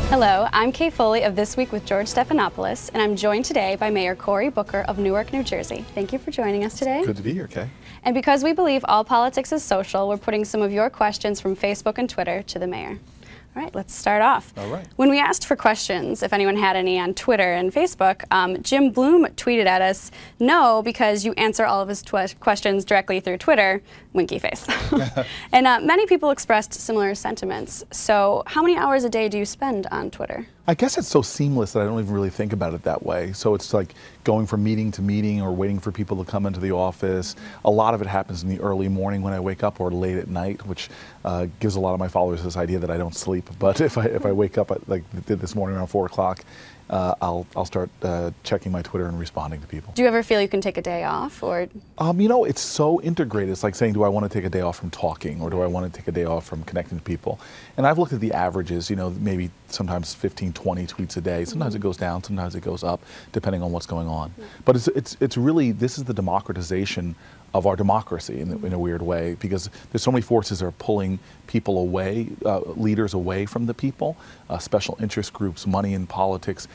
Hello, I'm Kay Foley of This Week with George Stephanopoulos, and I'm joined today by Mayor Cory Booker of Newark, New Jersey. Thank you for joining us today. Good to be here, Kay. And because we believe all politics is social, we're putting some of your questions from Facebook and Twitter to the mayor. All right, let's start off. All right. When we asked for questions, if anyone had any on Twitter and Facebook, Jim Bloom tweeted at us, "No, because you answer all of his questions directly through Twitter," winky face. And many people expressed similar sentiments. So how many hours a day do you spend on Twitter? I guess it's so seamless that I don't even really think about it that way. So it's like going from meeting to meeting or waiting for people to come into the office. A lot of it happens in the early morning when I wake up or late at night, which gives a lot of my followers this idea that I don't sleep. But if I wake up, like I did this morning around 4 o'clock, I'll start checking my Twitter and responding to people. Do you ever feel you can take a day off, or? You know, it's so integrated. It's like saying, do I want to take a day off from talking, or do I want to take a day off from connecting to people? And I've looked at the averages, you know, maybe sometimes 15, 20 tweets a day. Sometimes it goes down, sometimes it goes up, depending on what's going on. But it's really, this is the democratization of our democracy in a weird way, because there's so many forces that are pulling people away, leaders away from the people, special interest groups, money in politics,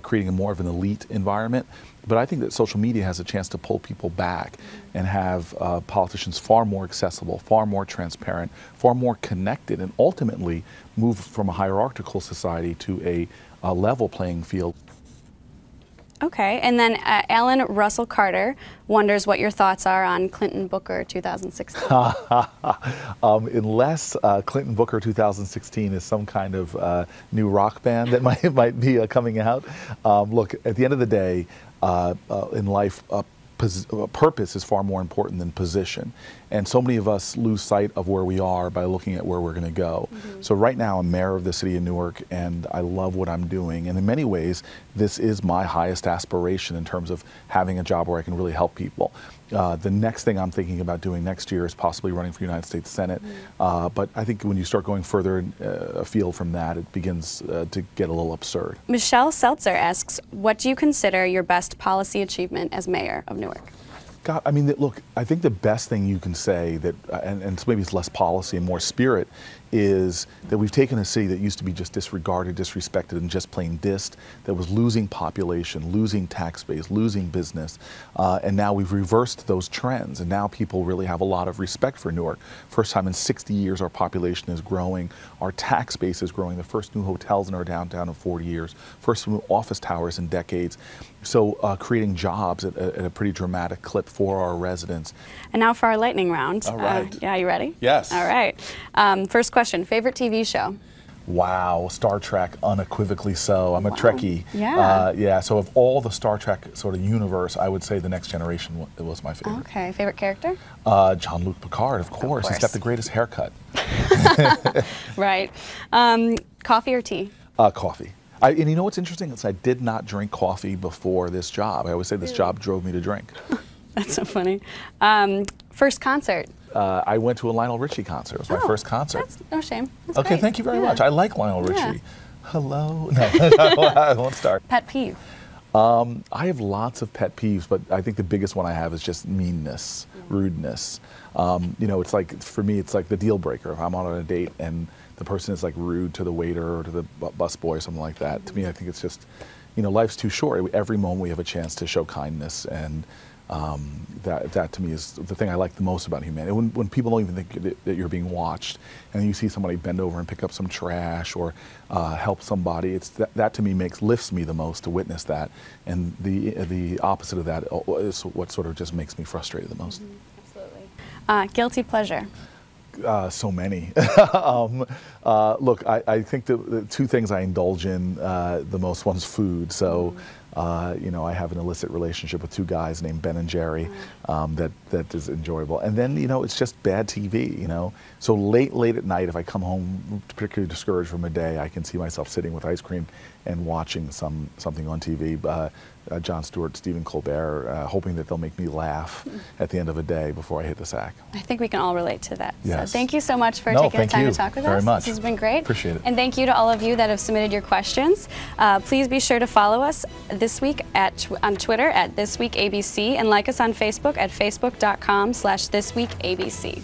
creating a more of an elite environment. But I think that social media has a chance to pull people back and have politicians far more accessible, far more transparent, far more connected, and ultimately move from a hierarchical society to a level playing field. Okay, and then Alan Russell Carter wonders what your thoughts are on Clinton Booker 2016. Unless Clinton Booker 2016 is some kind of new rock band that might be coming out. Look, at the end of the day, in life, purpose is far more important than position. And so many of us lose sight of where we are by looking at where we're going to go. So right now I'm mayor of the city of Newark, and I love what I'm doing. And in many ways, this is my highest aspiration in terms of having a job where I can really help people. The next thing I'm thinking about doing next year is possibly running for United States Senate. But I think when you start going further afield from that, it begins to get a little absurd. Michelle Seltzer asks, what do you consider your best policy achievement as mayor of Newark? God, I mean, look, I think the best thing you can say that, and maybe it's less policy and more spirit, is that we've taken a city that used to be just disregarded, disrespected, and just plain dissed, that was losing population, losing tax base, losing business, and now we've reversed those trends, and now people really have a lot of respect for Newark. First time in 60 years our population is growing, our tax base is growing, the first new hotels in our downtown in 40 years, first new office towers in decades. So creating jobs at a pretty dramatic clip for our residents. And now for our lightning round. All right. Yeah, you ready? Yes. All right. First question, favorite TV show? Wow, Star Trek, unequivocally so. I'm a Trekkie. Yeah. Yeah, so of all the Star Trek sort of universe, I would say The Next Generation was my favorite. Okay, favorite character? Jean-Luc Picard, of course. He's got the greatest haircut. Right. Coffee or tea? Coffee. And you know what's interesting is I did not drink coffee before this job. I always say this job drove me to drink. That's so funny. First concert? I went to a Lionel Richie concert. It was my first concert. That's no shame. That's okay, great. Thank you very much. I like Lionel Richie. Yeah. Hello? No, I won't start. Pet peeve? I have lots of pet peeves, but I think the biggest one I have is just meanness, rudeness. You know, it's like, for me, it's like the deal breaker. If I'm on a date and the person is like rude to the waiter or to the bus boy or something like that, to me, I think it's just, you know, life's too short. Every moment we have a chance to show kindness, and that to me is the thing I like the most about humanity. When people don't even think that you're being watched, and you see somebody bend over and pick up some trash or help somebody, it's that to me lifts me the most to witness that, and the opposite of that is what sort of just makes me frustrated the most. Absolutely. Guilty pleasure? So many. Look, I think the two things I indulge in the most, one's food. So, you know, I have an illicit relationship with two guys named Ben and Jerry that is enjoyable. And then, you know, it's just bad TV, you know. So late at night, if I come home particularly discouraged from a day, I can see myself sitting with ice cream and watching something on TV. Jon Stewart, Stephen Colbert, hoping that they'll make me laugh at the end of a day before I hit the sack. I think we can all relate to that. Yes. So thank you so much for taking the time to talk with us. Very much. This has been great. Appreciate it. And thank you to all of you that have submitted your questions. Please be sure to follow us this week on Twitter at ThisWeekABC, and like us on Facebook at facebook.com/ThisWeekABC.